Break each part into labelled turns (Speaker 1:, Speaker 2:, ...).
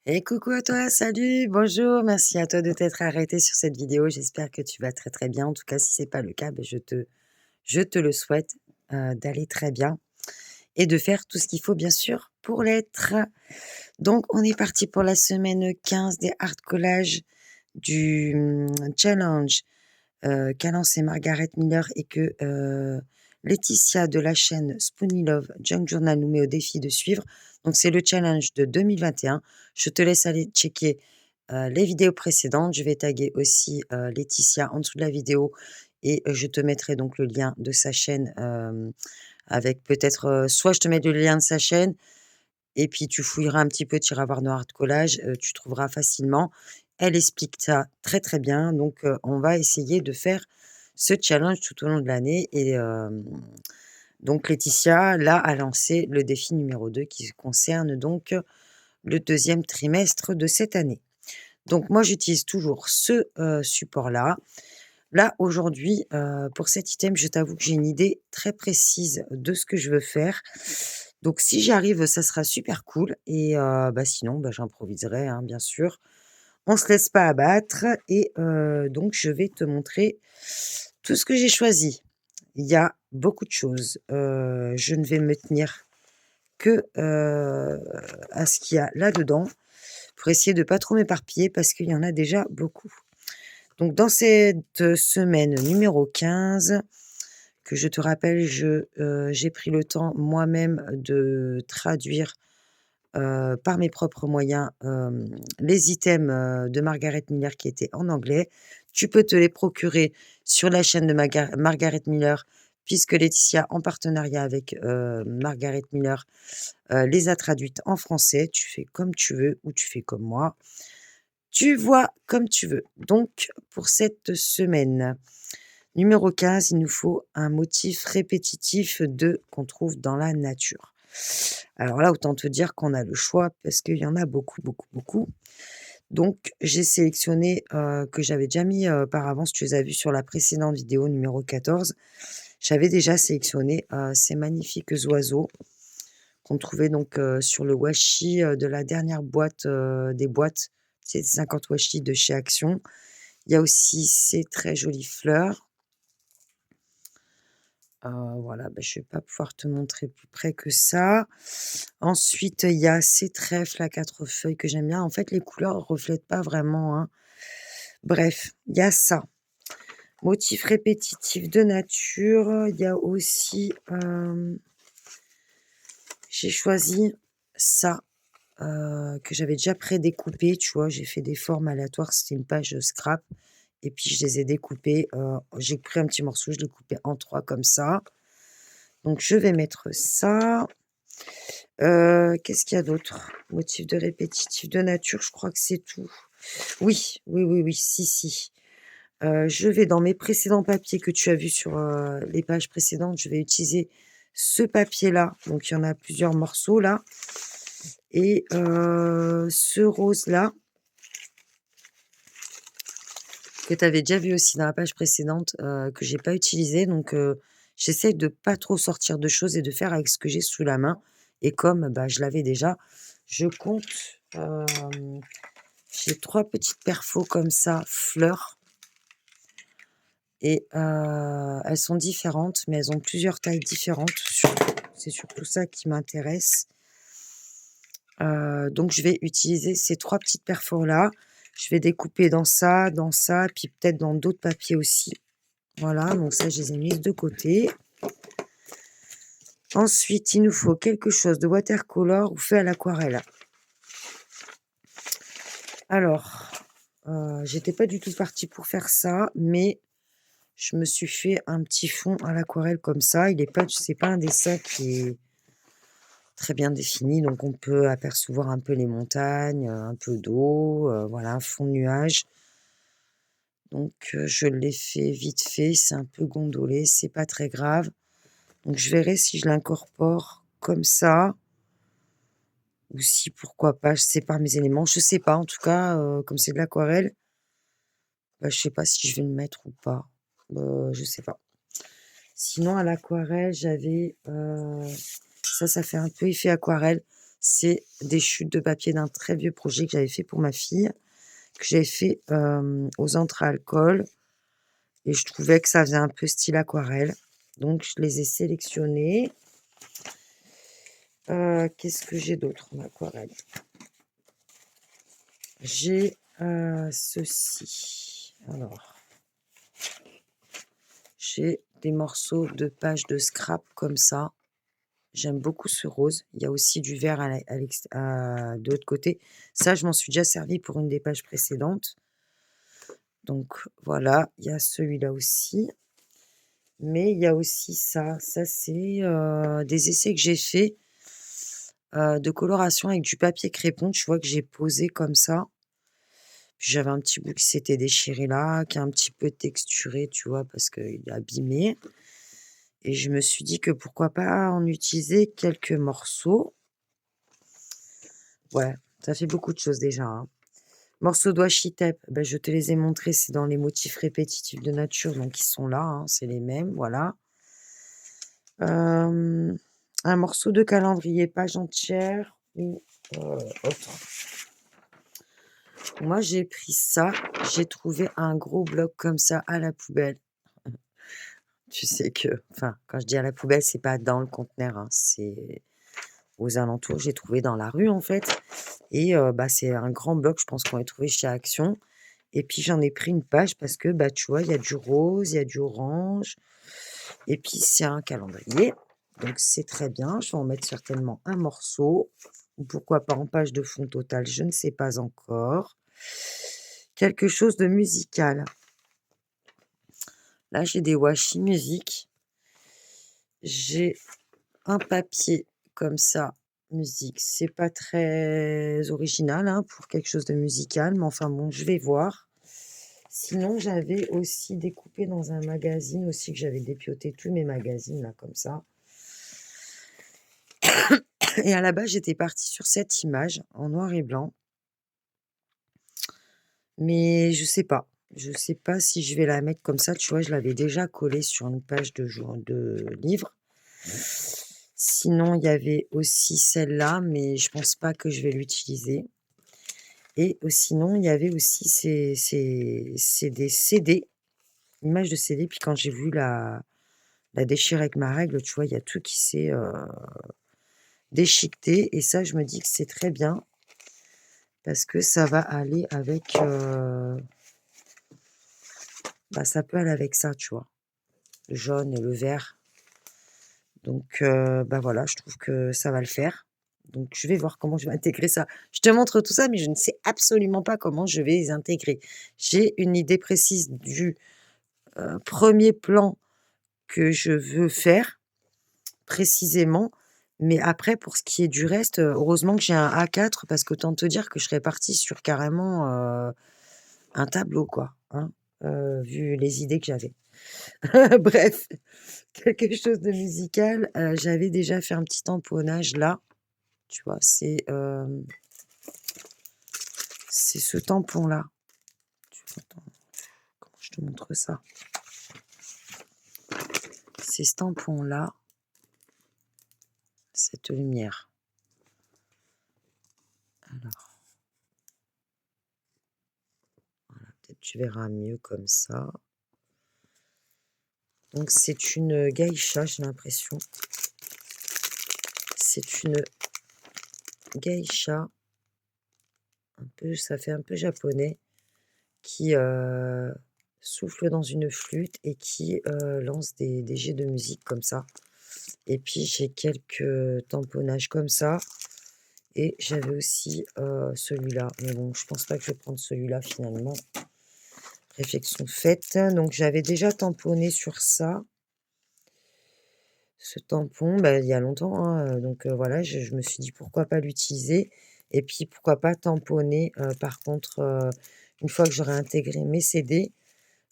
Speaker 1: Et coucou à toi, salut, bonjour, merci à toi de t'être arrêté sur cette vidéo. J'espère que tu vas très très bien. En tout cas, si c'est pas le cas, ben, je te le souhaite d'aller très bien et de faire tout ce qu'il faut, bien sûr, pour l'être. Donc, on est parti pour la semaine 15 des art collages du challenge qu'a lancé Margaret Miller et que Laetitia de la chaîne Spoonie Love Junk Journal nous met au défi de suivre. Donc, c'est le challenge de 2021. Je te laisse aller checker les vidéos précédentes. Je vais taguer aussi Laetitia en dessous de la vidéo et je te mettrai donc le lien de sa chaîne avec peut-être, soit je te mets le lien de sa chaîne et puis tu fouilleras un petit peu, tu iras voir nos art collages, tu trouveras facilement. Elle explique ça très, très bien, donc on va essayer de faire ce challenge tout au long de l'année et donc Laetitia, là, a lancé le défi numéro 2 qui concerne donc le deuxième trimestre de cette année. Donc moi, j'utilise toujours ce support-là. Là, aujourd'hui, pour cet item, je t'avoue que j'ai une idée très précise de ce que je veux faire. Donc si j'y arrive, ça sera super cool et bah, sinon, bah, j'improviserai, hein, bien sûr. On se laisse pas abattre et donc je vais te montrer tout ce que j'ai choisi. Il y a beaucoup de choses. Je ne vais me tenir que, à ce qu'il y a là-dedans pour essayer de pas trop m'éparpiller parce qu'il y en a déjà beaucoup. Donc dans cette semaine numéro 15, que je te rappelle, j'ai pris le temps moi-même de traduire, par mes propres moyens, les items, de Margaret Miller qui étaient en anglais. Tu peux te les procurer sur la chaîne de Margaret Miller puisque Laetitia, en partenariat avec, Margaret Miller, les a traduites en français. Tu fais comme tu veux ou tu fais comme moi. Tu vois comme tu veux. Donc pour cette semaine numéro 15, il nous faut un motif répétitif de qu'on trouve dans la nature. Alors là, autant te dire qu'on a le choix parce qu'il y en a beaucoup, beaucoup, beaucoup. Donc j'ai sélectionné, que j'avais déjà mis, par avance, tu les as vus sur la précédente vidéo numéro 14. J'avais déjà sélectionné, ces magnifiques oiseaux qu'on trouvait donc, sur le washi, de la dernière boîte, des boîtes, c'est 50 washi de chez Action. Il y a aussi ces très jolies fleurs. Voilà, bah, je vais pas pouvoir te montrer plus près que ça. Ensuite, il y a ces trèfles à 4 feuilles que j'aime bien. En fait, les couleurs reflètent pas vraiment, hein. Bref, il y a ça. Motif répétitif de nature, il y a aussi, j'ai choisi ça, que j'avais déjà prédécoupé, tu vois? J'ai fait des formes aléatoires, c'était une page, scrap et puis je les ai découpées, j'ai pris un petit morceau, je l'ai coupé en 3 comme ça. Donc je vais mettre ça. Qu'est-ce qu'il y a d'autre? Motif de répétitif de nature, je crois que c'est tout. Oui, oui, oui, oui, si, si. Je vais dans mes précédents papiers que tu as vus sur, les pages précédentes, je vais utiliser ce papier-là, donc il y en a plusieurs morceaux là et ce rose-là, que tu avais déjà vu aussi dans la page précédente, que j'ai pas utilisé donc j'essaie de pas trop sortir de choses et de faire avec ce que j'ai sous la main et comme, bah, je l'avais déjà, je compte, j'ai 3 petites perfos comme ça, fleurs et elles sont différentes, mais elles ont plusieurs tailles différentes, c'est surtout ça qui m'intéresse. Donc je vais utiliser ces 3 petites perfos là. Je vais découper dans ça, puis peut-être dans d'autres papiers aussi. Voilà, donc ça, je les ai mises de côté. Ensuite, il nous faut quelque chose de watercolor ou fait à l'aquarelle. Alors, j'étais pas du tout partie pour faire ça, mais je me suis fait un petit fond à l'aquarelle comme ça. Il est pas c'est pas un dessin qui est très bien défini, donc on peut apercevoir un peu les montagnes, un peu d'eau, voilà, un fond de nuage. Donc je l'ai fait vite fait, c'est un peu gondolé, c'est pas très grave. Donc je verrai si je l'incorpore comme ça ou si pourquoi pas je sépare mes éléments. Je sais pas en tout cas, comme c'est de l'aquarelle, bah, je sais pas si je vais le mettre ou pas. Je sais pas. Sinon à l'aquarelle, j'avais, ça fait un peu effet aquarelle. C'est des chutes de papier d'un très vieux projet que j'avais fait pour ma fille, que j'avais fait, aux encres à alcool et je trouvais que ça faisait un peu style aquarelle. Donc je les ai sélectionnés. Qu'est-ce que j'ai d'autre en aquarelle? J'ai, ceci. Alors, j'ai des morceaux de pages de scrap comme ça. J'aime beaucoup ce rose. Il y a aussi du vert de l'autre côté. Ça, je m'en suis déjà servi pour une des pages précédentes. Donc voilà, il y a celui-là aussi. Mais il y a aussi ça. Ça, c'est des essais que j'ai faits de coloration avec du papier crépon. Tu vois que j'ai posé comme ça. Puis j'avais un petit bout qui s'était déchiré là, qui est un petit peu texturé, tu vois, parce qu'il est abîmé. Et je me suis dit que pourquoi pas en utiliser quelques morceaux. Ouais, ça fait beaucoup de choses déjà, hein. Morceaux de washi tape, bah, je te les ai montrés, c'est dans les motifs répétitifs de nature, donc ils sont là, hein, c'est les mêmes, voilà. Un morceau de calendrier page entière ou autre. Moi, j'ai pris ça, j'ai trouvé un gros bloc comme ça à la poubelle. Tu sais que, enfin, quand je dis à la poubelle, c'est pas dans le conteneur, hein, c'est aux alentours. J'ai trouvé dans la rue, en fait. Et bah, c'est un grand bloc, je pense qu'on l'a trouvé chez Action. Et puis j'en ai pris une page parce que, bah, tu vois, il y a du rose, il y a du orange. Et puis c'est un calendrier. Donc c'est très bien. Je vais en mettre certainement un morceau. Ou pourquoi pas en page de fond total, je ne sais pas encore. Quelque chose de musical. Là, j'ai des washi musique. J'ai un papier comme ça, musique. C'est pas très original hein, pour quelque chose de musical, mais enfin bon, je vais voir. Sinon, j'avais aussi découpé dans un magazine aussi que j'avais dépioté tous mes magazines là comme ça. Et à la base, j'étais partie sur cette image en noir et blanc. Mais je sais pas. Je sais pas si je vais la mettre comme ça. Tu vois, je l'avais déjà collée sur une page de livre. Sinon, il y avait aussi celle-là, mais je pense pas que je vais l'utiliser. Et sinon, il y avait aussi c'est des CD, images de CD. Puis quand j'ai vu la déchirer avec ma règle, tu vois, il y a tout qui s'est déchiqueté. Et ça, je me dis que c'est très bien parce que ça va aller avec. Bah, ça peut aller avec ça, tu vois, le jaune et le vert. Donc, bah voilà, je trouve que ça va le faire. Donc, je vais voir comment je vais intégrer ça. Je te montre tout ça, mais je ne sais absolument pas comment je vais les intégrer. J'ai une idée précise du 1er plan que je veux faire précisément, mais après pour ce qui est du reste, heureusement que j'ai un A4 parce qu'autant te dire que je serais partie sur carrément, un tableau quoi, hein, vu les idées que j'avais. Bref, quelque chose de musical, j'avais déjà fait un petit tamponnage là, tu vois? C'est ce tampon-là. Attends, comment je te montre ça? C'est ce tampon-là, cette lumière. Alors, voilà, peut-être tu verras mieux comme ça. Donc c'est une geisha, j'ai l'impression. C'est une geisha, un peu ça fait un peu japonais, qui, souffle dans une flûte et qui, lance des jets de musique comme ça. Et puis j'ai quelques tamponnages comme ça et j'avais aussi, celui-là. Mais bon, je pense pas que je vais prendre celui-là finalement. Réflexion faite. Donc j'avais déjà tamponné sur ça. Ce tampon, bah, il y a longtemps, hein, donc voilà, je me suis dit: «Pourquoi pas l'utiliser?» Et puis pourquoi pas tamponner, par contre, une fois que j'aurai intégré mes CD,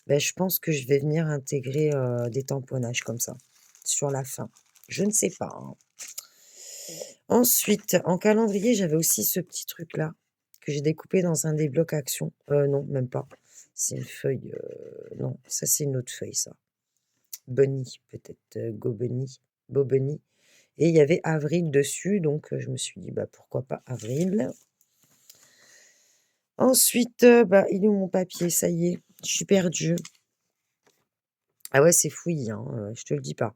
Speaker 1: bah, je pense que je vais venir intégrer, des tamponnages comme ça, sur la fin. Je ne sais pas, hein. Ensuite, en calendrier, j'avais aussi ce petit truc-là, que j'ai découpé dans un des blocs Action. Non, même pas. C'est une feuille, non, ça c'est une autre feuille ça. Bunny peut-être, Go Bunny, Bo Bunny et il y avait avril dessus, donc je me suis dit: «Bah, pourquoi pas avril?» Ensuite, bah, il est où mon papier? Ça y est, je suis perdue. Ah ouais, c'est fouillis, hein, je te le dis pas.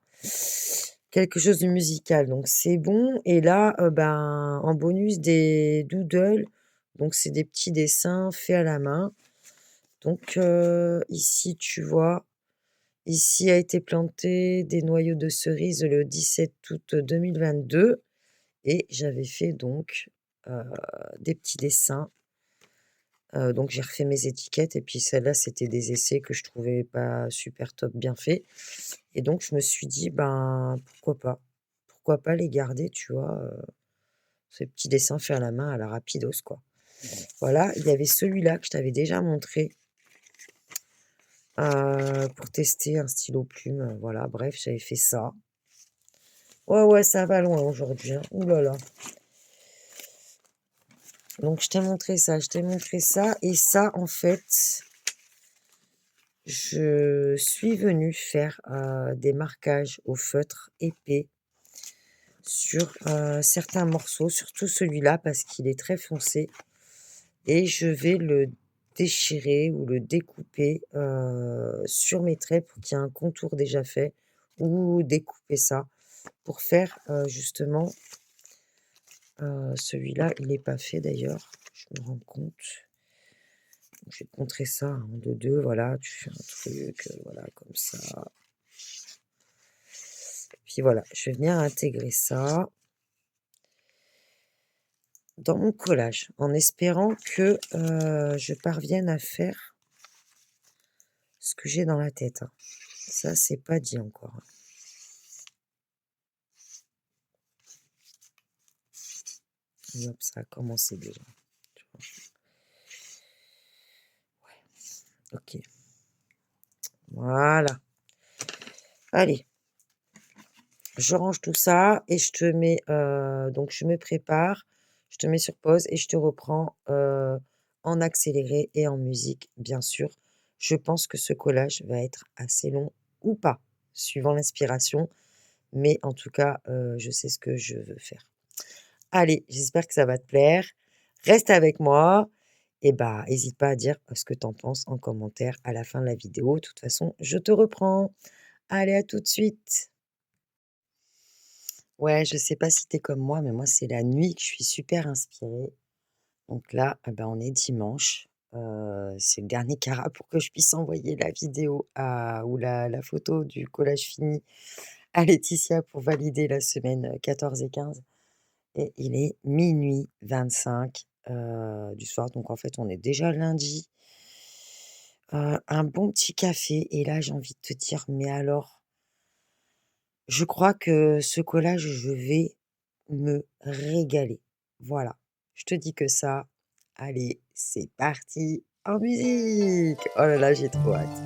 Speaker 1: Quelque chose de musical, donc c'est bon et là, ben, en bonus des doodles, donc c'est des petits dessins faits à la main. Donc ici, tu vois, ici a été planté des noyaux de cerises le 17 août 2022 et j'avais fait donc, heu, des petits dessins. Donc j'ai refait mes étiquettes et puis celles-là, c'était des essais que je trouvais pas super top bien faits et donc je me suis dit: «Ben, pourquoi pas? Pourquoi pas les garder?» tu vois? Ces petits dessins faits à la main à la rapidos, quoi. Voilà, il y avait celui-là que je t'avais déjà montré, pour tester un stylo plume, voilà, bref, j'avais fait ça. Ouais, ouais, ça va loin aujourd'hui, hein. Ouh là là. Donc je t'ai montré ça et ça, en fait, je suis venue faire, des marquages au feutre épais sur, certains morceaux, surtout celui-là parce qu'il est très foncé et je vais le déchirer ou le découper, sur mes traits pour qu'il y ait un contour déjà fait ou découper ça pour faire, justement, celui-là, il est pas fait d'ailleurs, je me rends compte. Je vais te montrer ça, hein, de 2, voilà, tu fais un truc, voilà, comme ça. Puis voilà, je vais venir intégrer ça dans mon collage en espérant que, je parvienne à faire ce que j'ai dans la tête, hein. Ça, c'est pas dit encore, hein. Et hop, ça a commencé déjà, tu vois? OK, voilà. Allez, je range tout ça et je te mets, donc je me prépare, je te mets sur pause et je te reprends, en accéléré et en musique, bien sûr. Je pense que ce collage va être assez long ou pas, suivant l'inspiration, mais en tout cas, je sais ce que je veux faire. Allez, j'espère que ça va te plaire. Reste avec moi et bah, hésite pas à dire ce que tu en penses en commentaire à la fin de la vidéo. De toute façon, je te reprends. Allez, à tout de suite. Ouais, je sais pas si tu es comme moi, mais moi, c'est la nuit que je suis super inspirée. Donc là, bah, on est dimanche. C'est le dernier carat pour que je puisse envoyer la vidéo ou la photo du collage fini à Laetitia pour valider la semaine 14 et 15. Et il est 00:25 du soir. Donc en fait, on est déjà lundi. Un bon petit café. Et là, j'ai envie de te dire, mais alors, je crois que ce collage, je vais me régaler. Voilà, je te dis que ça. Allez, c'est parti en musique! Oh là là, j'ai trop hâte.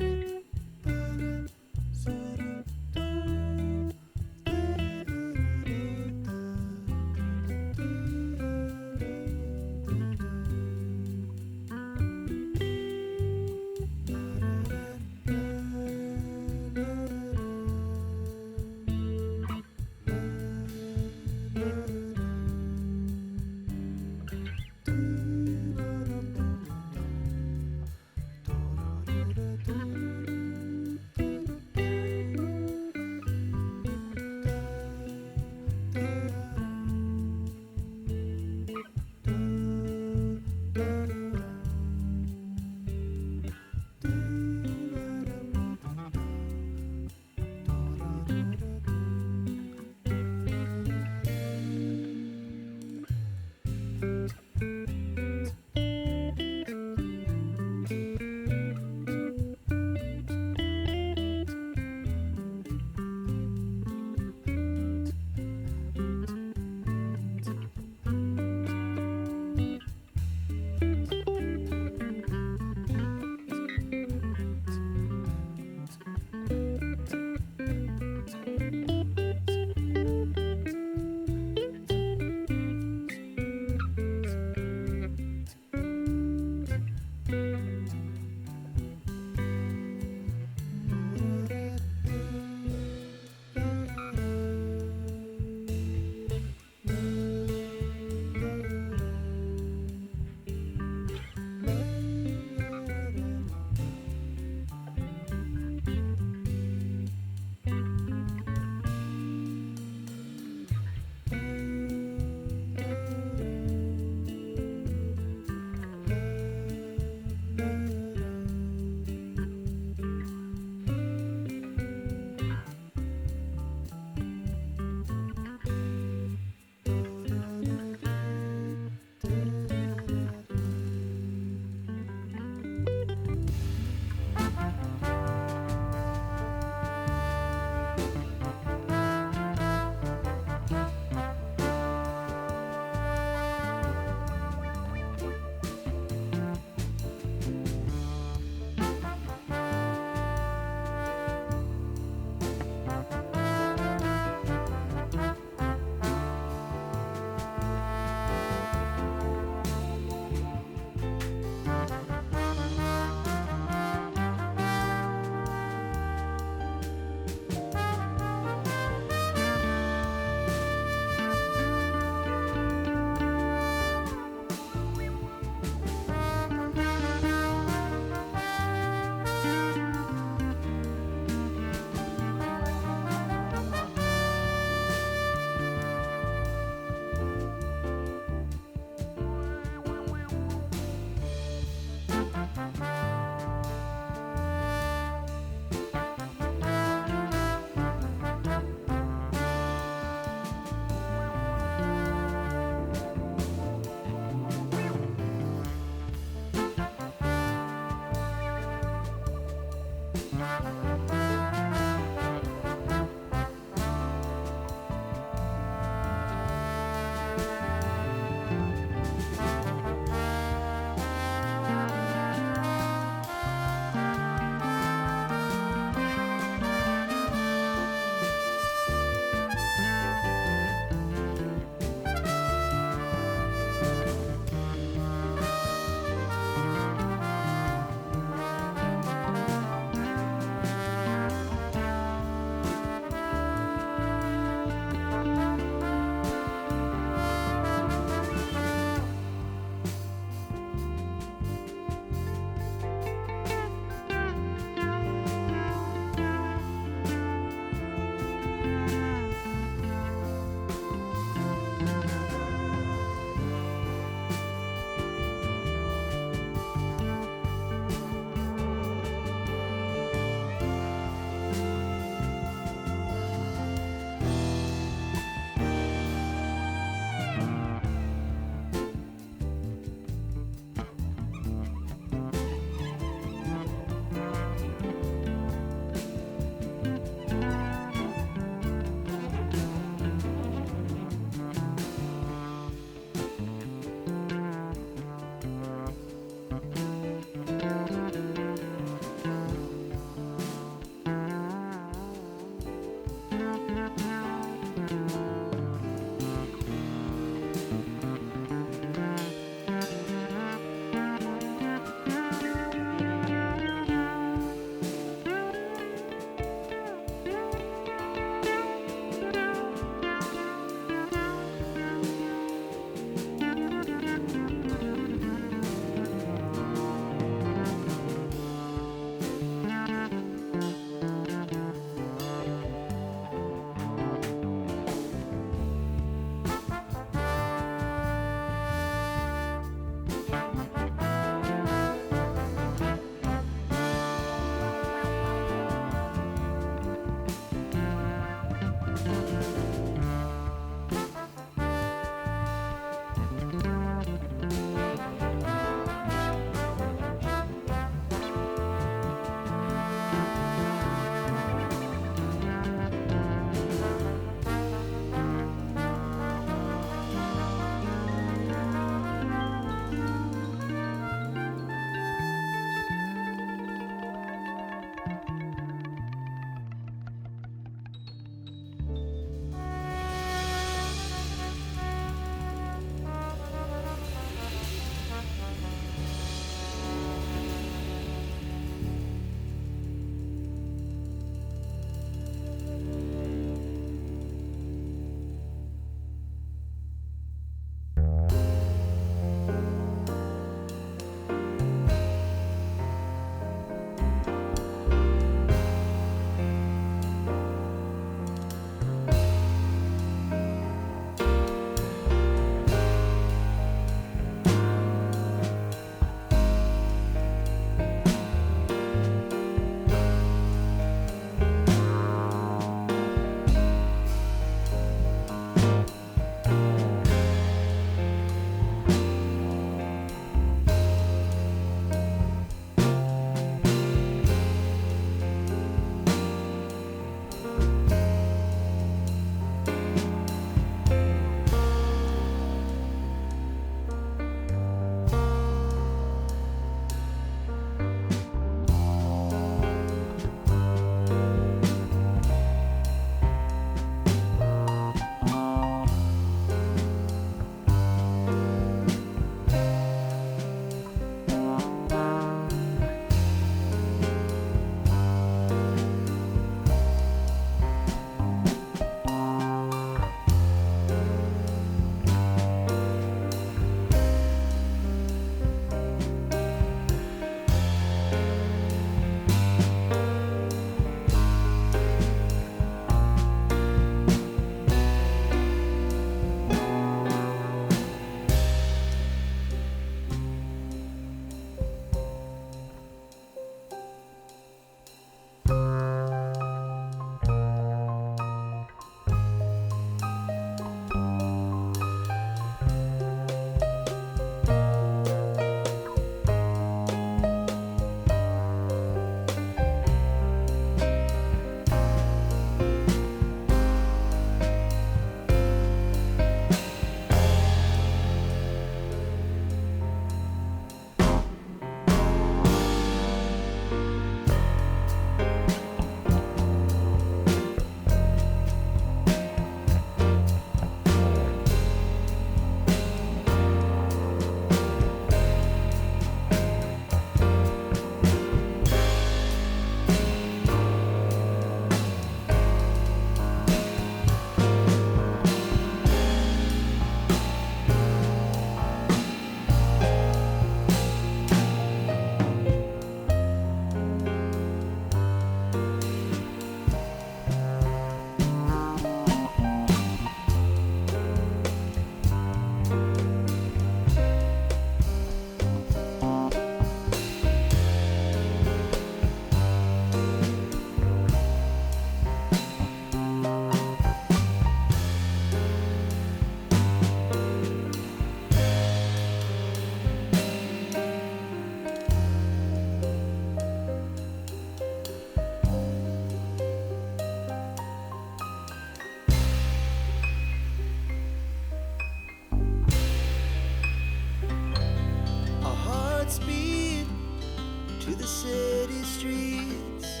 Speaker 2: city streets,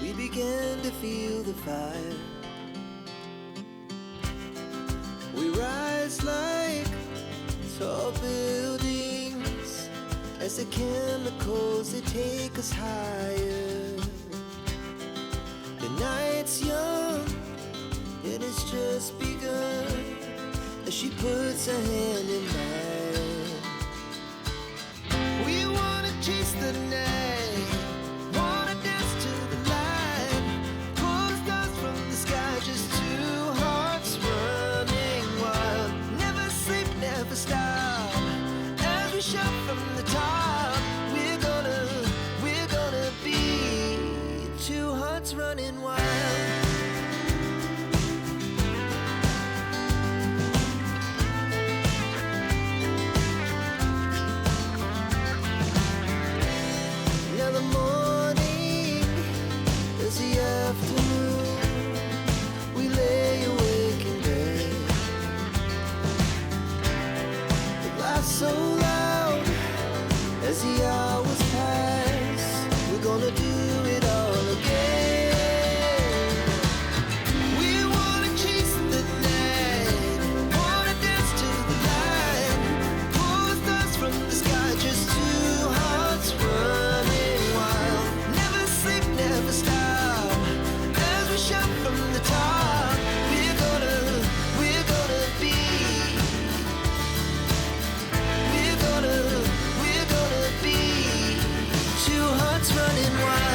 Speaker 2: we began to feel the fire. We rise like tall buildings as the chemicals, they take us higher. The night's young and it's just begun as she puts her hand in mine. We wanna chase the night, wanna dance to the light, pull the stars from the sky, just two hearts running wild. Never sleep, never stop, as we shout from the top. We're gonna be two hearts running wild. Now the morning is the afternoon, we lay awake in bed. The laughs so loud as the hours pass, we're gonna do it all again. We wanna chase the night, wanna dance to the light, pull the stars from the sky, just two hearts running wild. Never sleep, never stop, as we shout from the top. We're gonna be, we're gonna be two hearts running wild.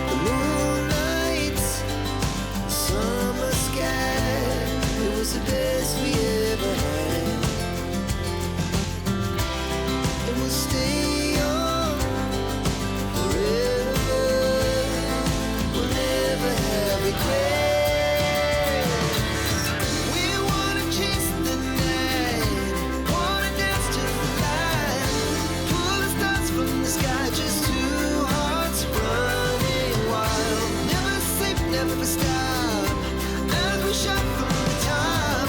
Speaker 2: The moonlight, summer sky, it was the best we ever had. And we'll stay on forever, we'll never have regrets. We wanna chase the night, wanna dance to the light, pull the stars from the sky, just two hearts running wild. Never sleep, never stop, as we shout from the top.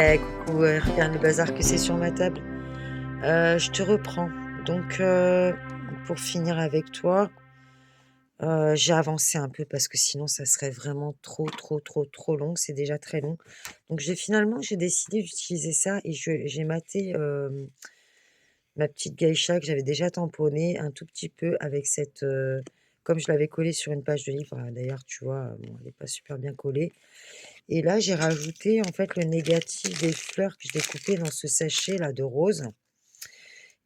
Speaker 1: Eh coucou, regarde le bazar que c'est sur ma table. Je te reprends. Donc, pour finir avec toi, j'ai avancé un peu parce que sinon ça serait vraiment trop, trop, trop, trop long. C'est déjà très long. Donc j'ai décidé d'utiliser ça et j'ai maté, ma petite geisha que j'avais déjà tamponnée un tout petit peu avec cette, comme je l'avais collée sur une page de livre, d'ailleurs tu vois, bon elle est pas super bien collée. Et là, j'ai rajouté en fait le négatif des fleurs que je découpais dans ce sachet là de rose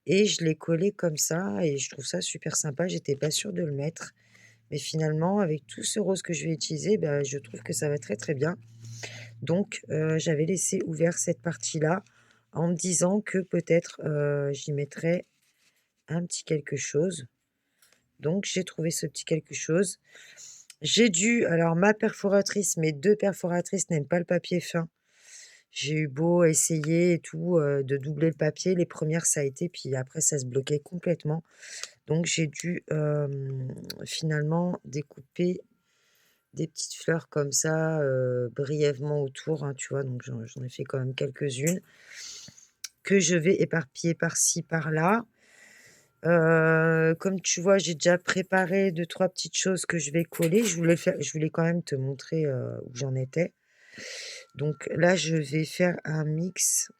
Speaker 1: et je l'ai collé comme ça et je trouve ça super sympa. J'étais pas sûre de le mettre, mais finalement avec tout ce rose que je vais utiliser, bah, je trouve que ça va très, très bien. Donc j'avais laissé ouvert cette partie-là en me disant que peut-être, j'y mettrais un petit quelque chose. Donc j'ai trouvé ce petit quelque chose. Alors ma perforatrice, mes 2 perforatrices n'aiment pas le papier fin. J'ai eu beau essayer et tout, de doubler le papier, les premières ça a été, puis après ça se bloquait complètement. Donc j'ai dû, finalement découper des petites fleurs comme ça, brièvement autour, hein, tu vois? Donc j'en ai fait quand même quelques-unes que je vais éparpiller par-ci par-là. Comme tu vois, j'ai déjà préparé deux trois petites choses que je vais coller. Je voulais quand même te montrer, où j'en étais. Donc là, je vais faire un mix.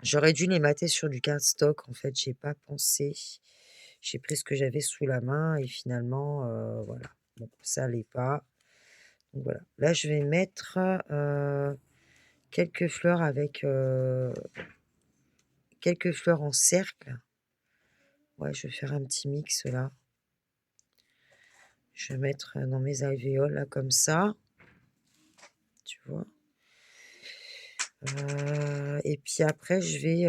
Speaker 1: J'aurais dû les mater sur du cardstock, en fait, j'ai pas pensé. J'ai pris ce que j'avais sous la main et finalement, voilà. Bon, ça allait pas. Donc voilà. Là, je vais mettre, quelques fleurs avec, quelques fleurs en cercle. Ouais, je vais faire un petit mix là. Je vais mettre, dans mes alvéoles là comme ça, tu vois? Et puis après je vais,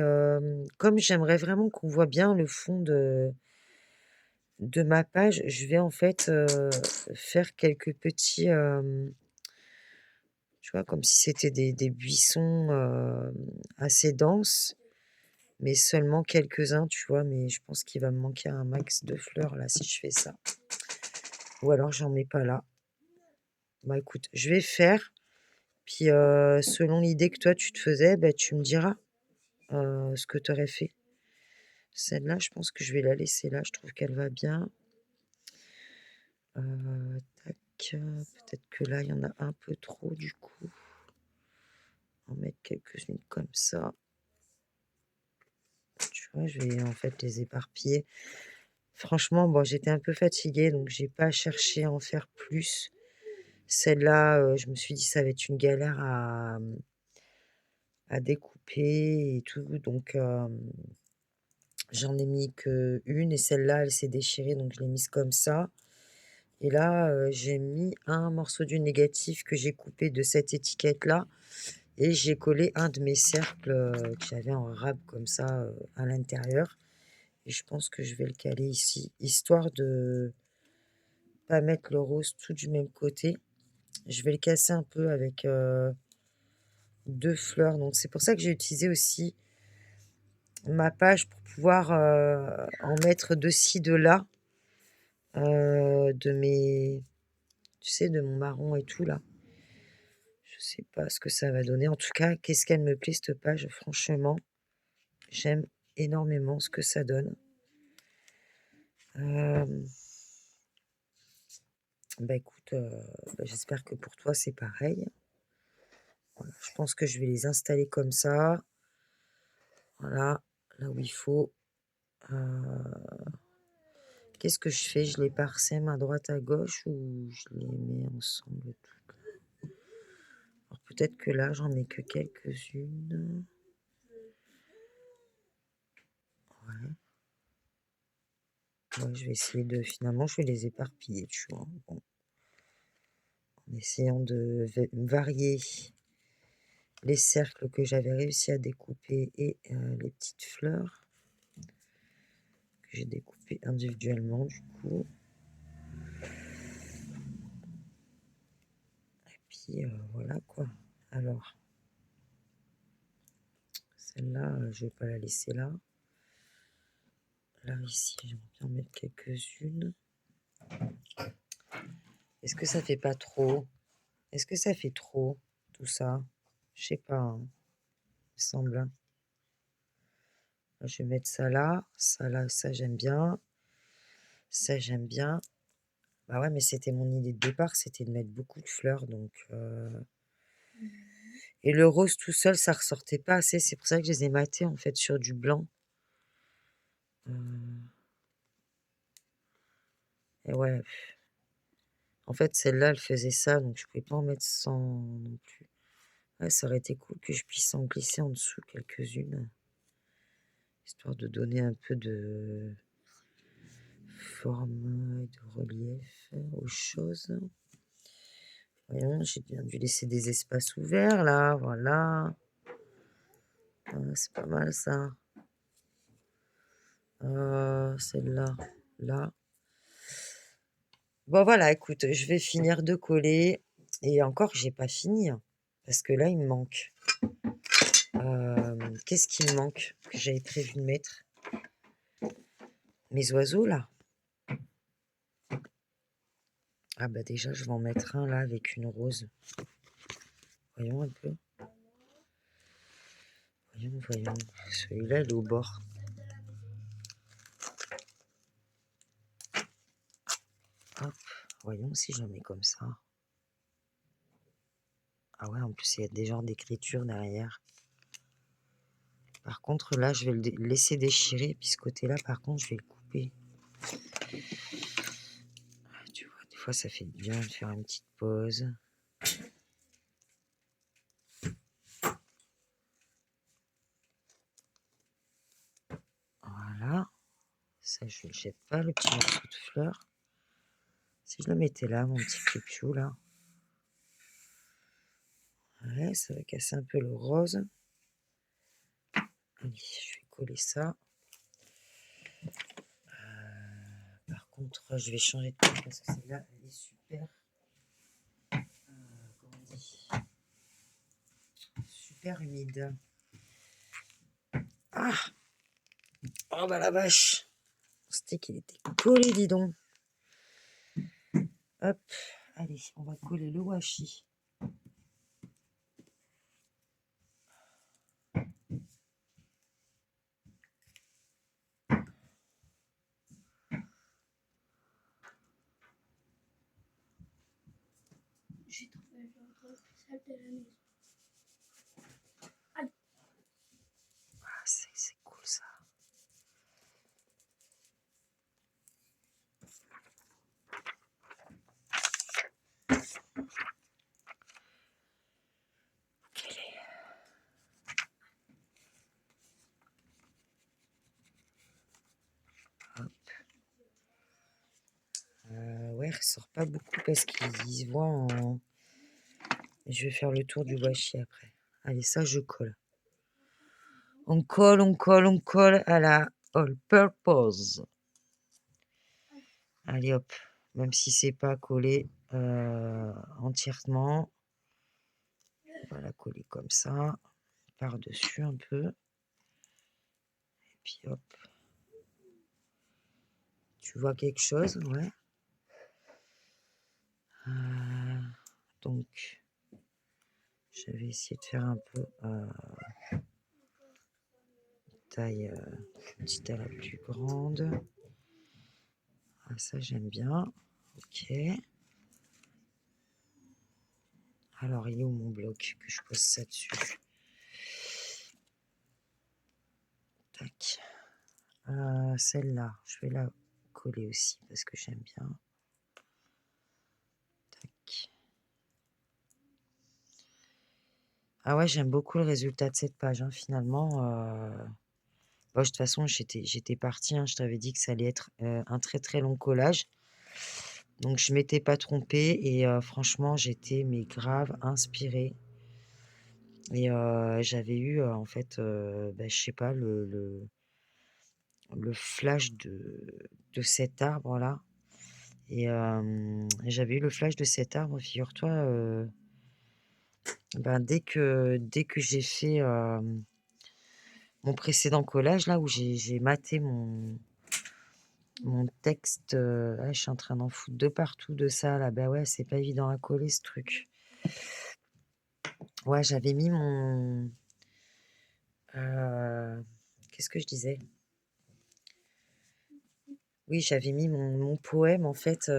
Speaker 1: comme j'aimerais vraiment qu'on voit bien le fond de ma page, je vais en fait, faire quelques petits, tu vois? Comme si c'était des buissons, assez denses, mais seulement quelques-uns, tu vois? Mais je pense qu'il va me manquer un max de fleurs là si je fais ça. Ou alors j'en mets pas là. Bah écoute, je vais faire, puis, selon l'idée que toi tu te faisais, bah, tu me diras, ce que tu aurais fait. Celle-là, je pense que je vais la laisser là, je trouve qu'elle va bien. Tac, peut-être que là, il y en a un peu trop du coup. En mettre quelques-unes comme ça. Tu vois, je vais en fait les éparpiller. Franchement, bon, j'étais un peu fatiguée, donc j'ai pas cherché à en faire plus. Celle-là, je me suis dit: «Ça va être une galère à découper et tout», donc j'en ai mis qu'une et celle-là, elle s'est déchirée, donc je l'ai mise comme ça. Et là, j'ai mis un morceau du négatif que j'ai coupé de cette étiquette-là et j'ai collé un de mes cercles, que j'avais en rab comme ça, à l'intérieur et je pense que je vais le caler ici, histoire de pas mettre le rose tout du même côté. Je vais le casser un peu avec, 2 fleurs, donc c'est pour ça que j'ai utilisé aussi ma page pour pouvoir, en mettre de ci, de là, de mes tu sais, de mon marron et tout là. Je sais pas ce que ça va donner. En tout cas, qu'est-ce qu'elle me plaît cette page, franchement, j'aime énormément ce que ça donne. Hem, Bah, écoute, bah, j'espère que pour toi c'est pareil. Voilà, je pense que je vais les installer comme ça. Voilà, là où il faut. Heu, Qu'est-ce que je fais? Je les parsème à droite, à gauche ou je les mets ensemble toutes? Alors peut-être que là, j'en mets que quelques-unes. Ouais. Ouais, je vais essayer de finalement, je vais les éparpiller, tu vois? Bon, en essayant de varier les cercles que j'avais réussi à découper et les petites fleurs que j'ai découpées individuellement, du coup. Et puis, voilà, quoi. Alors, celle-là, je vais pas la laisser là. Là, ici, j'aimerais bien en mettre quelques-unes. Est-ce que ça fait pas trop? Est-ce que ça fait trop, tout ça? Je sais pas, hein. me semble, hein. Je vais mettre ça là, ça j'aime bien. Ça j'aime bien. Bah ouais, mais c'était mon idée de départ, c'était de mettre beaucoup de fleurs, donc et le rose tout seul, ça ressortait pas assez, c'est pour ça que je les ai matés, en fait, sur du blanc. Heu et ouais, en fait, celle-là, elle faisait ça, donc je pouvais pas en mettre 100 non plus. Ouais, ça aurait été cool que je puisse en glisser en dessous quelques-unes, histoire de donner un peu de forme et de relief aux choses. Voyons, j'ai bien dû laisser des espaces ouverts là, voilà. C'est pas mal ça. Celle-là, là. Bon voilà, écoute, je vais finir de coller et encore j'ai pas fini, hein, parce que là il me manque. Qu'est-ce qui me manque que j'avais prévu de mettre? Mes oiseaux là? Ah bah déjà je vais en mettre un là avec une rose. Voyons un peu. Voyons. Celui-là il est au bord. Hop, voyons si je le mets comme ça. Ah ouais, en plus il y a des genres d'écriture derrière. Par contre là je vais le laisser déchirer, puis ce côté-là par contre je vais le couper. Tu vois, des fois ça fait du bien de faire une petite pause. Voilà. Ça, je le jette pas, le petit morceau de fleur. Si je le mettais là, mon petit piou là. Ouais, ça va casser un peu le rose. Allez, je vais coller ça. Par contre, je vais changer de tête parce que celle-là, elle est super. Comment on dit? Super humide. Ah! Oh bah la vache! Le stick, il était collé, dis donc. Hop, allez, on va coller le washi.
Speaker 3: J'ai trouvé l'endroit le plus sale de la maison.
Speaker 1: Ah, c'est cool ça. Hop. Ouais, il ressort pas beaucoup parce qu'il se voit en. Je vais faire le tour du washi après. Allez, ça, je colle. On colle à la all purpose. Allez, hop. Même si c'est pas collé entièrement. On va la coller comme ça. Par-dessus un peu. Et puis hop. Tu vois quelque chose? Ouais. Donc, je vais essayer de faire un peu taille petite à la plus grande. Ah, ça, j'aime bien. Ok. Alors, il est où mon bloc que je pose ça dessus? Tac. Celle-là, je vais la coller aussi parce que j'aime bien. Tac. Ah ouais, j'aime beaucoup le résultat de cette page, hein, finalement. Bon, de toute façon, j'étais partie, hein, je t'avais dit que ça allait être un très très long collage. Donc, je m'étais pas trompée et franchement, j'étais mais grave inspirée. Et j'avais eu, en fait, bah, je sais pas, le flash de cet arbre-là. Et j'avais eu le flash de cet arbre, figure-toi, ben, dès que j'ai fait mon précédent collage, là où j'ai maté mon texte, ah, je suis en train d'en foutre de partout de ça, là. Bah ouais, c'est pas évident à coller ce truc. Ouais, j'avais mis Qu'est-ce que je disais? Oui, j'avais mis mon poème, en fait,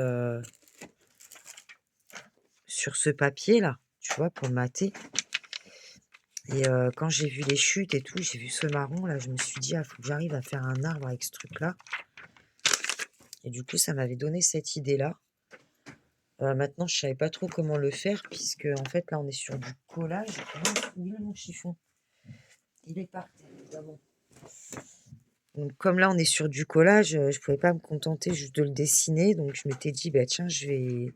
Speaker 1: sur ce papier-là, tu vois, pour le mater. Et quand j'ai vu les chutes et tout, j'ai vu ce marron là, je me suis dit: «Ah, faut que j'arrive à faire un arbre avec ce truc-là» et du coup, ça m'avait donné cette idée-là. Maintenant, je savais pas trop comment le faire puisque en fait, là, on est sur du collage. Mince, où il est mon chiffon? Il est par terre, évidemment. Donc comme là, on est sur du collage, je pouvais pas me contenter juste de le dessiner, donc je m'étais dit: «Bah, tiens, je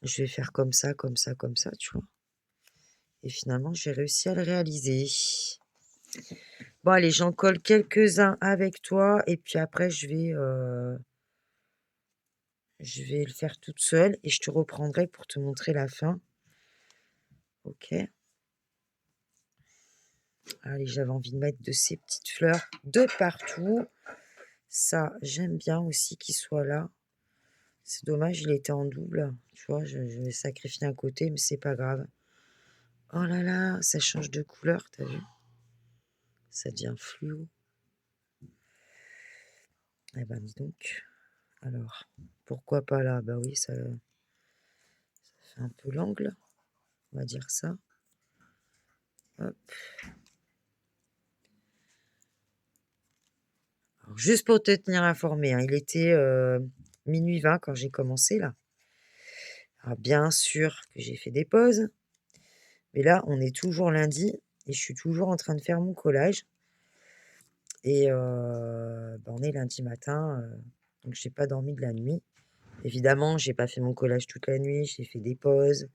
Speaker 1: vais faire comme ça, comme ça, comme ça», tu vois? Et finalement, j'ai réussi à le réaliser. Bon allez, j'en colle quelques-uns avec toi et puis après je vais le faire toute seule et je te reprendrai pour te montrer la fin. OK. Allez, j'avais envie de mettre de ces petites fleurs de partout. Ça, j'aime bien aussi qu'il soit là. C'est dommage, il était en double. Tu vois, je vais sacrifier un côté, mais c'est pas grave. Oh là là, ça change de couleur, t'as vu? Ça devient fluo. Eh ben, dis donc. Alors, pourquoi pas là? Bah oui, ça fait un peu l'angle, on va dire ça. Hop. Alors, juste pour te tenir informé, hein, il était minuit 20 quand j'ai commencé là. Alors, bien sûr que j'ai fait des pauses, mais là, on est toujours lundi et je suis toujours en train de faire mon collage. Et bah, on est lundi matin, donc j'ai pas dormi de la nuit. Évidemment, j'ai pas fait mon collage toute la nuit, j'ai fait des pauses,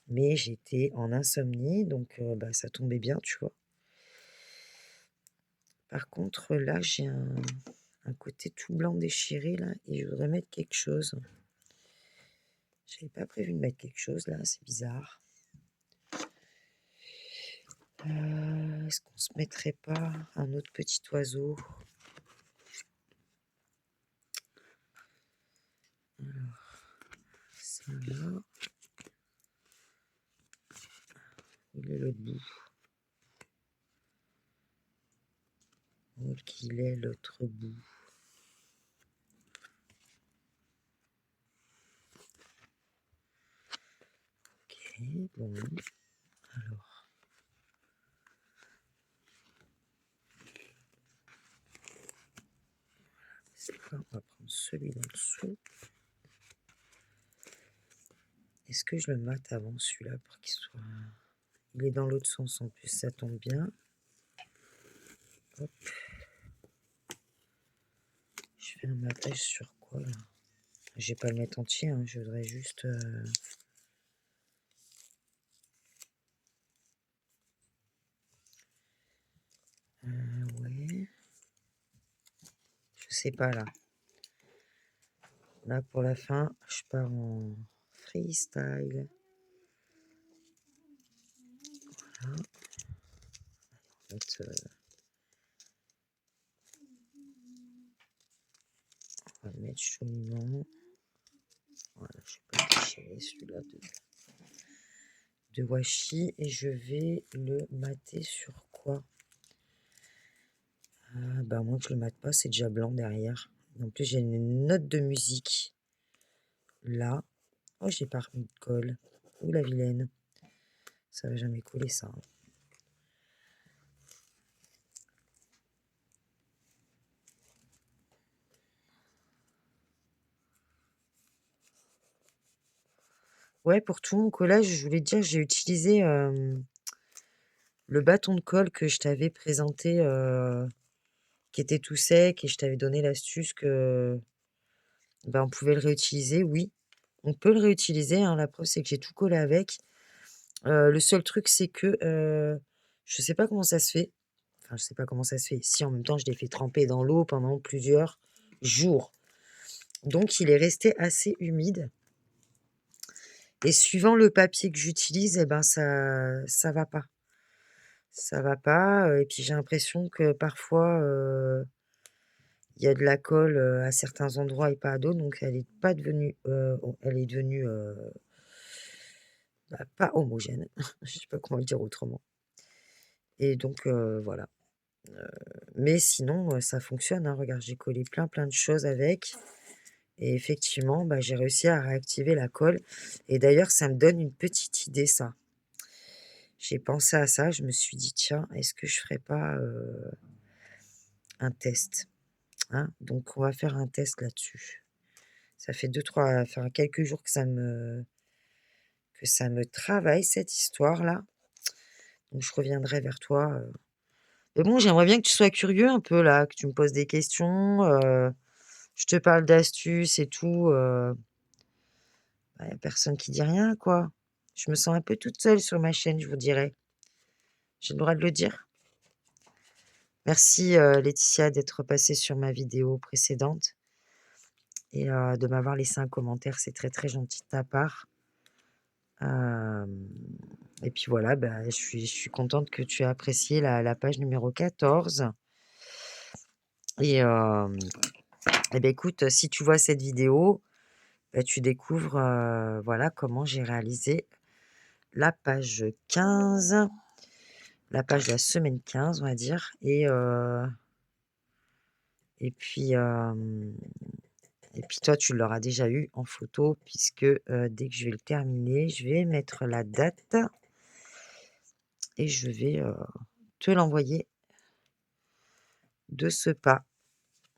Speaker 1: mais j'étais en insomnie, donc bah, ça tombait bien, tu vois. Par contre, là, j'ai un côté tout blanc déchiré, là, et je voudrais mettre quelque chose. J'avais pas prévu de mettre quelque chose, là, c'est bizarre. Est-ce qu'on se mettrait pas un autre petit oiseau? Alors, ça là. Il est l'autre bout. Où qu'il est l'autre bout? Ok, bon. Alors. C'est quoi? On va prendre celui d'en dessous. Est-ce que je le mate avant celui-là pour qu'il soit... Il est dans l'autre sens en plus, ça tombe bien. Hop. Je fais un matage sur quoi là? Je vais pas le mettre entier, hein, je voudrais juste... ouais. Je sais pas là. Là pour la fin, je pars en freestyle. Voilà. En fait, on va le mettre joliment. Voilà, je vais pas déchirer celui-là de washi et je vais le mater sur quoi? Bah moi que je le mate pas, c'est déjà blanc derrière. En plus j'ai une note de musique là. Oh j'ai pas remis de colle. Ouh la vilaine. Ça va jamais coller ça, hein. Ouais, pour tout mon collage, je voulais te dire, j'ai utilisé le bâton de colle que je t'avais présenté, qui était tout sec et je t'avais donné l'astuce que bah, on pouvait le réutiliser. Oui, on peut le réutiliser, hein, la preuve c'est que j'ai tout collé avec. Le seul truc c'est que je sais pas comment ça se fait. Enfin, je sais pas comment ça se fait. Si en même temps je l'ai fait tremper dans l'eau pendant plusieurs jours. Donc il est resté assez humide. Et suivant le papier que j'utilise, eh ben ça va pas. Ça va pas, et puis j'ai l'impression que parfois, il y a de la colle, à certains endroits et pas à d'autres, donc elle est pas devenue, elle est devenue, bah, pas homogène. Je sais pas comment le dire autrement et donc voilà. Mais sinon, ça fonctionne, hein. Regarde, j'ai collé plein de choses avec et effectivement, bah, j'ai réussi à réactiver la colle et d'ailleurs, ça me donne une petite idée ça. J'ai pensé à ça, je me suis dit: «Tiens, est-ce que je ferais pas, un test?» Hein? Donc on va faire un test là-dessus. Ça fait enfin quelques jours que ça me travaille cette histoire-là, donc je reviendrai vers toi, mais bon, j'aimerais bien que tu sois curieux un peu là, que tu me poses des questions, je te parle d'astuces et tout, bah, y a personne qui dit rien, quoi. Je me sens un peu toute seule sur ma chaîne, je vous dirais. J'ai le droit de le dire? Merci, Laetitia d'être passée sur ma vidéo précédente et de m'avoir laissé un commentaire, c'est très gentil de ta part. Hem Et puis voilà, bah, je suis contente que tu aies apprécié la page numéro 14 et bah, écoute, si tu vois cette vidéo, bah, tu découvres, voilà comment j'ai réalisé la page 15, la page de la semaine 15, on va dire et puis, toi, tu l'auras déjà eu en photo puisque, dès que je vais le terminer, je vais mettre la date et je vais, te l'envoyer de ce pas.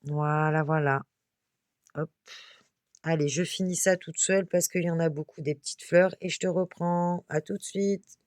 Speaker 1: Voilà. Hop. Allez, je finis ça toute seule parce qu'il y en a beaucoup des petites fleurs et je te reprends. À tout de suite.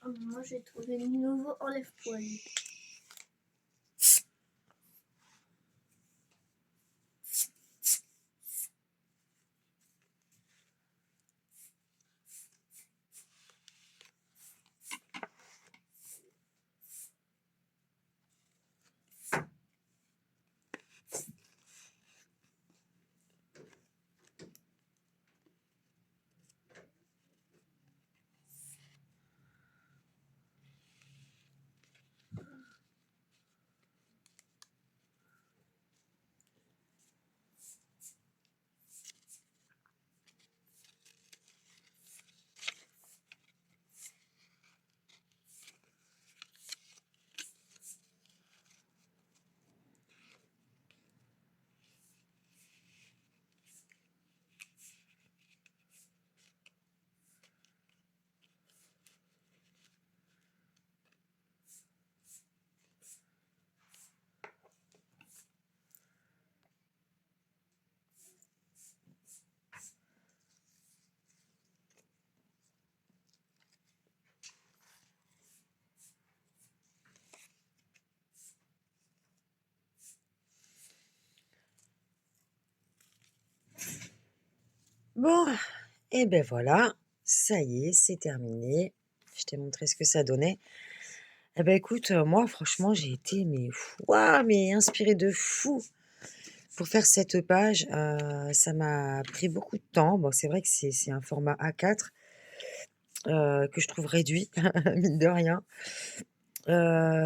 Speaker 3: Ah, moi, j'ai trouvé le nouveau enlève-poil.
Speaker 1: Bon, et ben voilà, ça y est, c'est terminé. Je t'ai montré ce que ça donnait. Eh ben écoute, moi franchement, j'ai été mais waouh, mais inspirée de fou pour faire cette page. Ça m'a pris beaucoup de temps. Bon, c'est vrai que c'est un format A4, que je trouve réduit, mine de rien.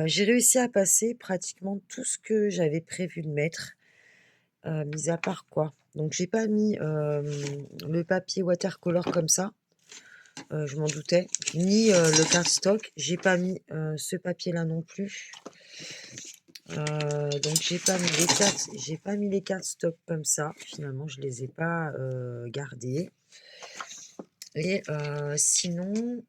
Speaker 1: J'ai réussi à passer pratiquement tout ce que j'avais prévu de mettre, mis à part quoi? Donc j'ai pas mis, le papier watercolor comme ça, je m'en doutais, ni, le cardstock. J'ai pas mis, ce papier-là non plus. Donc j'ai pas mis les cardstock comme ça. Finalement, je les ai pas, gardés et sinon,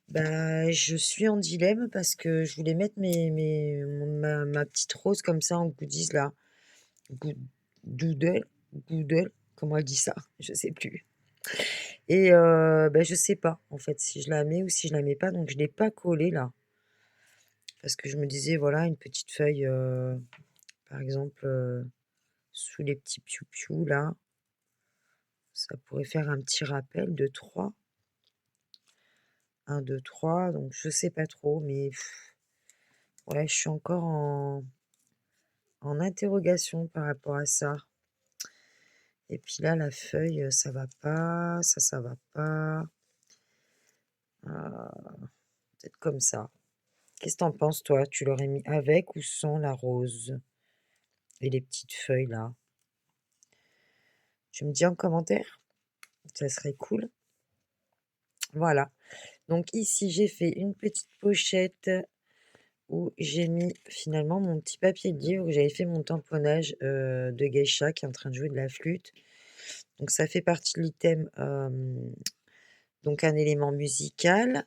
Speaker 1: bah, je suis en dilemme parce que je voulais mettre ma petite rose comme ça en goodies là. Good doodle, Doodle, comment elle dit ça? Je sais plus et bah, je sais pas en fait si je la mets ou si je la mets pas, donc je l'ai pas collée là. Parce que je me disais voilà une petite feuille, par exemple, sous les petits piou-piou là, ça pourrait faire un petit rappel de 3, 1, 2, 3, donc je sais pas trop, mais ouais, je suis encore en interrogation par rapport à ça. Et puis là, la feuille, ça va pas, ça va pas. Peut-être comme ça. Qu'est-ce que t'en penses, toi? Tu l'aurais mis avec ou sans la rose et les petites feuilles là? Tu me dis en commentaire? Ça serait cool. Voilà. Donc ici, j'ai fait une petite pochette où j'ai mis finalement mon petit papier de livre où j'avais fait mon tamponnage de geisha qui est en train de jouer de la flûte. Donc ça fait partie de l'item, donc un élément musical.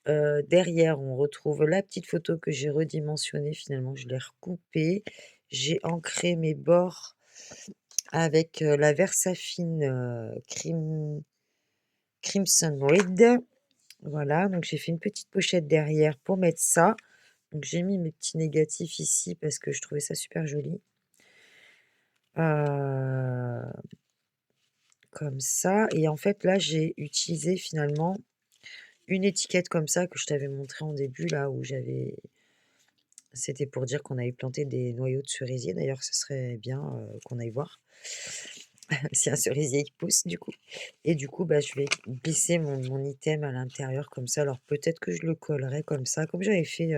Speaker 1: Derrière, on retrouve la petite photo que j'ai redimensionnée. Finalement, je l'ai recoupée. J'ai ancré mes bords avec la Versafine Crimson Red. Voilà, donc j'ai fait une petite pochette derrière pour mettre ça. Donc j'ai mis mes petits négatifs ici parce que je trouvais ça super joli. Comme ça. Et en fait, là, j'ai utilisé finalement une étiquette comme ça que je t'avais montré en début, là où j'avais. C'était pour dire qu'on avait planté des noyaux de cerisier. D'ailleurs, ce serait bien qu'on aille voir si un cerisier qui pousse, du coup. Et du coup, bah, je vais glisser mon item à l'intérieur comme ça. Alors peut-être que je le collerai comme ça, comme j'avais fait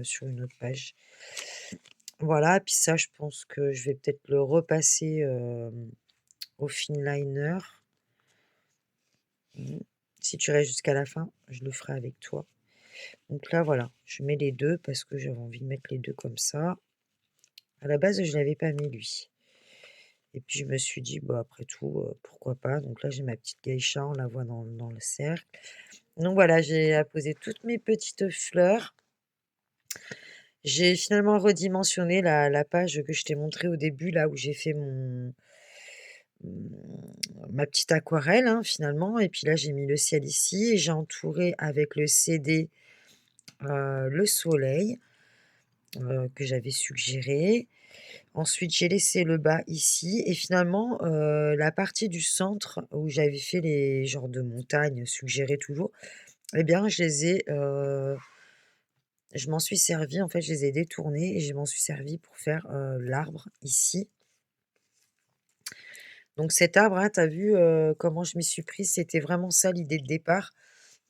Speaker 1: sur une autre page. Voilà, puis ça, je pense que je vais peut-être le repasser au finliner. Si tu restes jusqu'à la fin, je le ferai avec toi. Donc là, voilà, je mets les deux parce que j'avais envie de mettre les deux comme ça. À la base, je ne l'avais pas mis, lui. Et puis, je me suis dit, bah, après tout, pourquoi pas. Donc là, j'ai ma petite geisha, on la voit dans le cercle. Donc voilà, j'ai apposé toutes mes petites fleurs. J'ai finalement redimensionné la page que je t'ai montrée au début, là où j'ai fait ma petite aquarelle, hein, finalement. Et puis là, j'ai mis le ciel ici et j'ai entouré avec le CD le soleil que j'avais suggéré. Ensuite, j'ai laissé le bas ici et finalement, la partie du centre où j'avais fait les genres de montagnes suggérées toujours, eh bien, je m'en suis servi en fait, je les ai détournés et je m'en suis servi pour faire, l'arbre ici. Donc cet arbre, hein, tu as vu, comment je m'y suis prise? C'était vraiment ça l'idée de départ,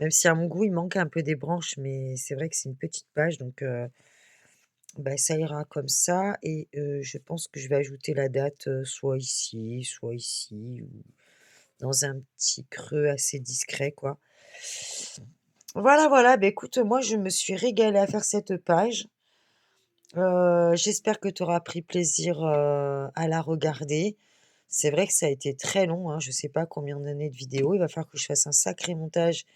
Speaker 1: même si à mon goût, il manque un peu des branches, mais c'est vrai que c'est une petite page donc bah, ça ira comme ça et je pense que je vais ajouter la date, soit ici ou dans un petit creux assez discret, quoi. Voilà, voilà, bah, écoute, moi, je me suis régalée à faire cette page. J'espère que tu auras pris plaisir, à la regarder. C'est vrai que ça a été très long, hein, je sais pas combien d'années de vidéo. Il va falloir que je fasse un sacré montage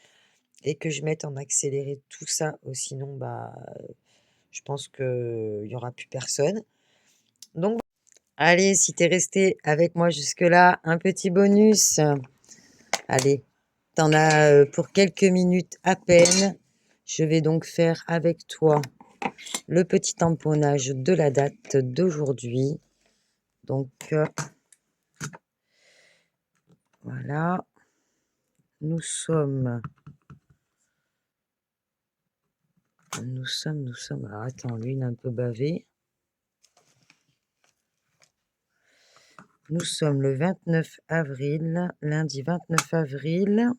Speaker 1: et que je mette en accéléré tout ça, sinon, bah, je pense qu'il y aura plus personne. Donc allez, si tu es resté avec moi jusque-là, un petit bonus. Allez, tu en as, pour quelques minutes à peine. Je vais donc faire avec toi le petit tamponnage de la date d'aujourd'hui. Donc, voilà. Nous sommes. Alors, attends, lui, il est un peu bavé. Nous sommes le 29 avril, lundi 29 avril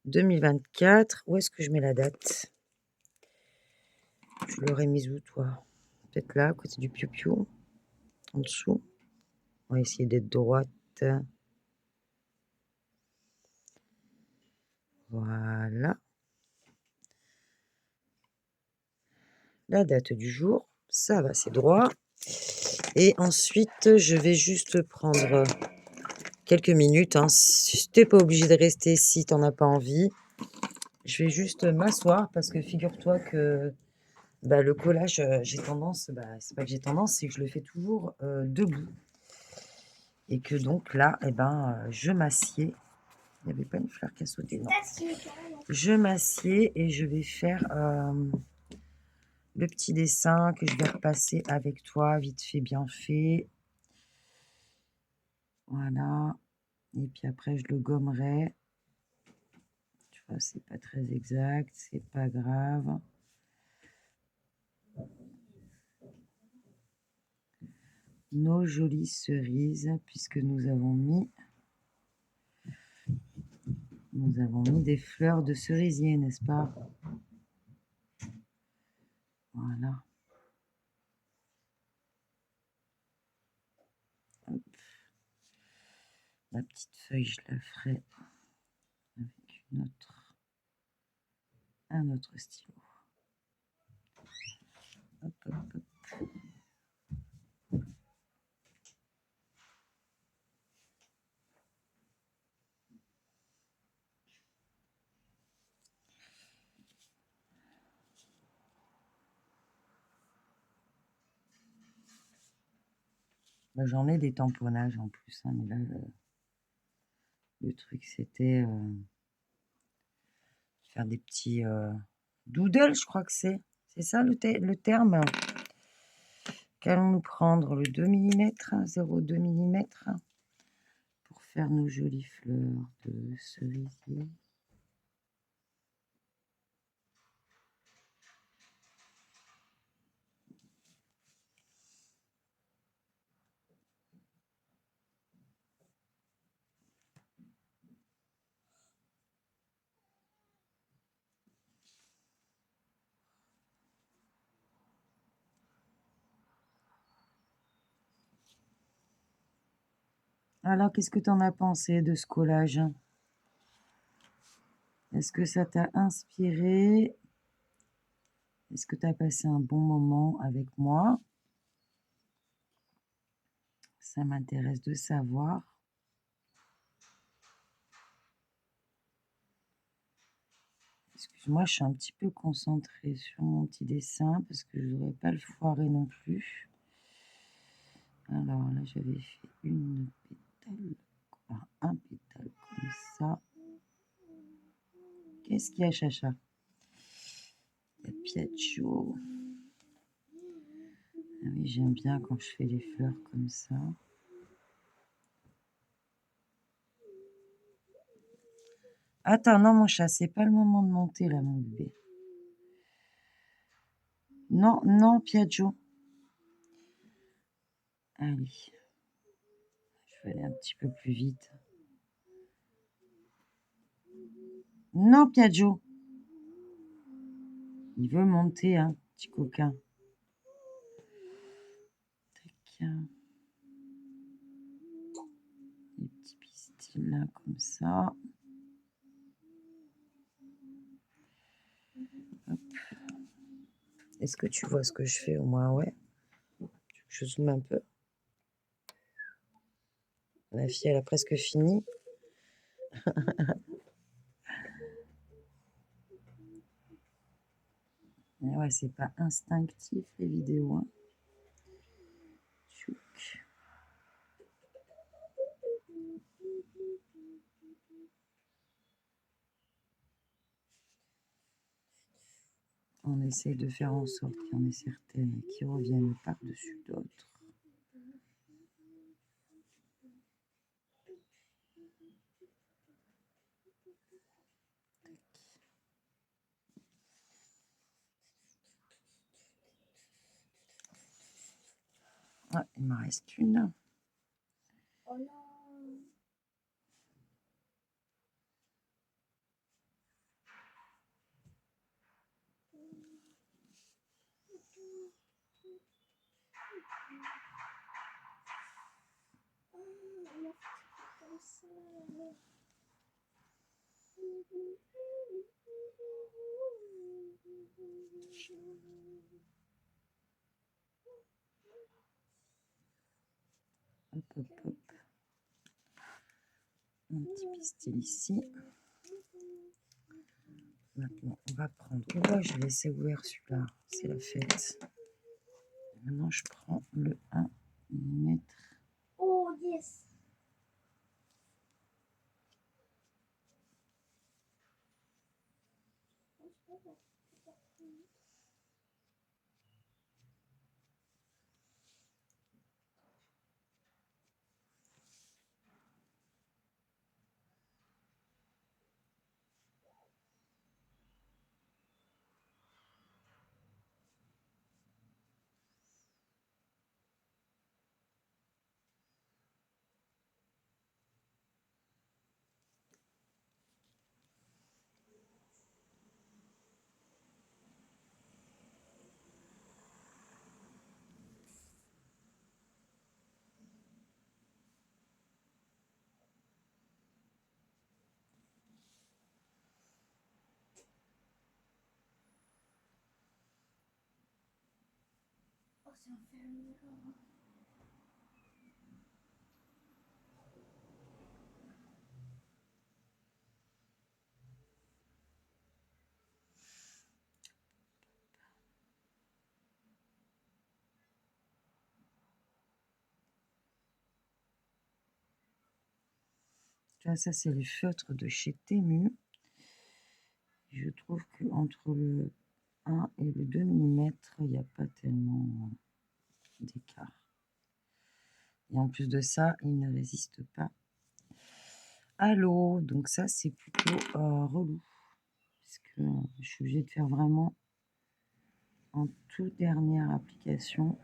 Speaker 1: 2024. Où est-ce que je mets la date? Tu l'aurais mise où, toi? Peut-être là, à côté du piou-piou, en dessous. On va essayer d'être droite. Voilà. La date du jour, ça va, c'est droit. Et ensuite, je vais juste prendre quelques minutes. Hein. Tu n'es pas obligé de rester si tu n'en as pas envie. Je vais juste m'asseoir parce que figure-toi que bah, le collage, j'ai tendance, bah, c'est pas que j'ai tendance, c'est que je le fais toujours debout. Et que donc là, eh ben, je m'assieds. Il n'y avait pas une fleur qui a sauté, non. Je m'assieds et je vais faire le petit dessin que je vais repasser avec toi, vite fait, bien fait. Voilà. Et puis après, je le gommerai. Tu Enfin, c'est pas très exact, c'est pas grave. Nos jolies cerises, puisque nous avons mis des fleurs de cerisier, n'est-ce pas? Voilà. Hop. La petite feuille, je la ferai avec un autre stylo. Hop, hop, hop. Bah, j'en ai des tamponnages en plus, hein, mais là, le truc, c'était faire des petits doodles, je crois que c'est. C'est ça le terme. Qu'allons-nous prendre? Le 2 mm, 0,2 mm, pour faire nos jolies fleurs de cerisier. Alors, qu'est-ce que tu en as pensé de ce collage? Est-ce que ça t'a inspiré? Est-ce que tu as passé un bon moment avec moi? Ça m'intéresse de savoir. Excuse-moi, je suis un petit peu concentrée sur mon petit dessin parce que je ne voudrais pas le foirer non plus. Alors là, j'avais fait une pétale, un pétale comme ça. Qu'est-ce qu'il y a, Chacha? Il y a Piaggio. Ah oui, j'aime bien quand je fais les fleurs comme ça. Attends, non, mon chat, c'est pas le moment de monter là, mon bébé. Non, non, Piaggio. Allez. Je vais aller un petit peu plus vite. Non, Piaggio. Il veut monter, hein, petit coquin. Tac. Les petits pistils là, comme ça. Hop. Est-ce que tu vois ce que je fais au moins? Ouais. Je zoome un peu. La fille, elle a presque fini. Mais ouais, c'est pas instinctif les vidéos. Hein. Tchouk. On essaye de faire en sorte qu'il y en ait certaines qui reviennent par-dessus d'autres. Ah, il m'en reste une.
Speaker 3: Oh non. Comme ça.
Speaker 1: Hop, hop, hop. Un petit pistil ici. Maintenant, on va prendre... Oh, je vais laisser ouvert celui-là. C'est la fête. Maintenant, je prends le 1 mm.
Speaker 3: Oh yes. c'est infernal.
Speaker 1: Tu vois, ça, c'est les feutres de chez Temu. Je trouve qu'entre le 1 et le 2 mm, il n'y a pas tellement d'écart. Et en plus de ça, il ne résiste pas à l'eau. Donc ça, c'est plutôt relou. Parce que je suis obligée de faire vraiment en toute dernière application.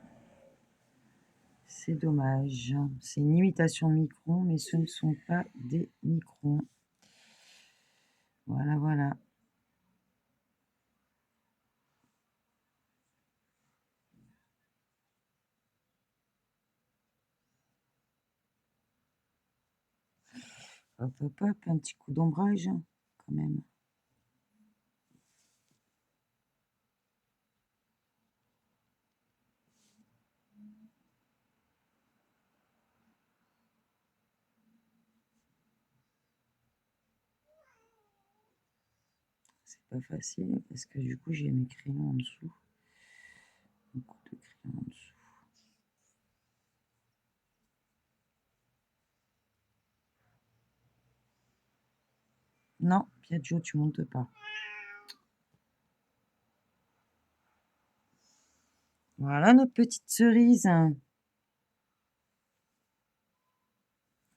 Speaker 1: C'est dommage. C'est une imitation de microns, mais ce ne sont pas des microns. Voilà, voilà. Hop, hop, hop, un petit coup d'ombrage, quand même. C'est pas facile, parce que du coup, j'ai mes crayons en dessous. Beaucoup de crayons en dessous. Non, Piaggio, tu montes pas. Voilà notre petite cerise.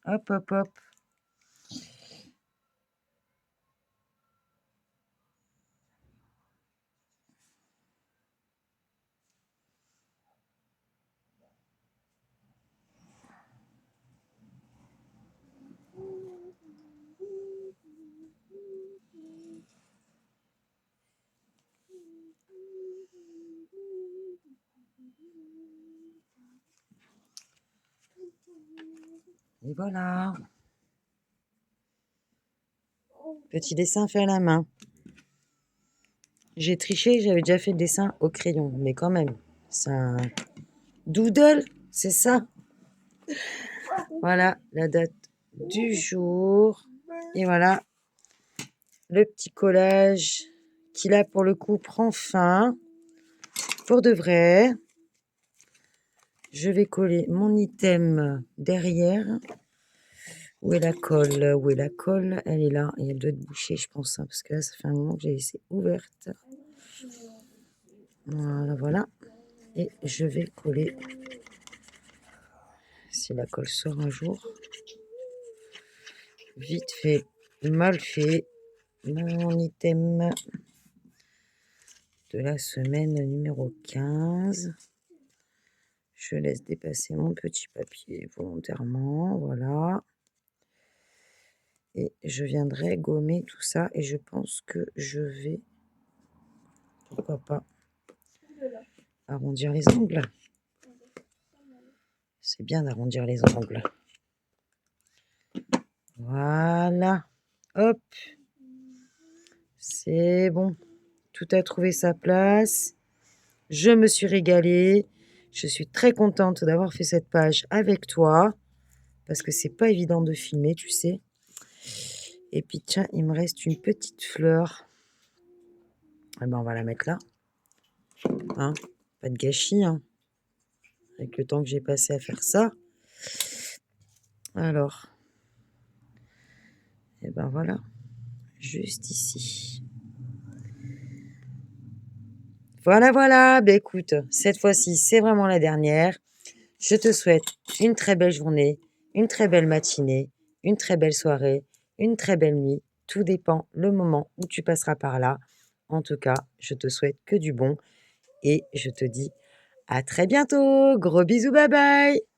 Speaker 1: Hop, hop, hop. Et voilà. Petit dessin fait à la main. J'ai triché, j'avais déjà fait le dessin au crayon, mais quand même, c'est un doodle, c'est ça. Voilà la date du jour. Et voilà le petit collage qui là pour le coup prend fin. Pour de vrai, je vais coller mon item derrière. Où est la colle? Où est la colle? Elle est là et elle doit être bouchée, je pense, hein, parce que là, ça fait un moment que j'ai laissé ouverte. Voilà, voilà. Et je vais coller, si la colle sort un jour, vite fait, mal fait, mon item de la semaine numéro 15. Je laisse dépasser mon petit papier volontairement, voilà. Et je viendrai gommer tout ça et je pense que je vais, pourquoi pas, arrondir les ongles. C'est bien d'arrondir les ongles. Voilà. Hop. C'est bon. Tout a trouvé sa place. Je me suis régalée. Je suis très contente d'avoir fait cette page avec toi. Parce que c'est pas évident de filmer, tu sais. Et puis tiens, il me reste une petite fleur. Eh ben, on va la mettre là. Hein, pas de gâchis, hein. Avec le temps que j'ai passé à faire ça. Alors. Et ben voilà. Juste ici. Voilà, voilà. Ben écoute, cette fois-ci, c'est vraiment la dernière. Je te souhaite une très belle journée, une très belle matinée, une très belle soirée, une très belle nuit. Tout dépend le moment où tu passeras par là. En tout cas, je te souhaite que du bon et je te dis à très bientôt. Gros bisous, bye bye.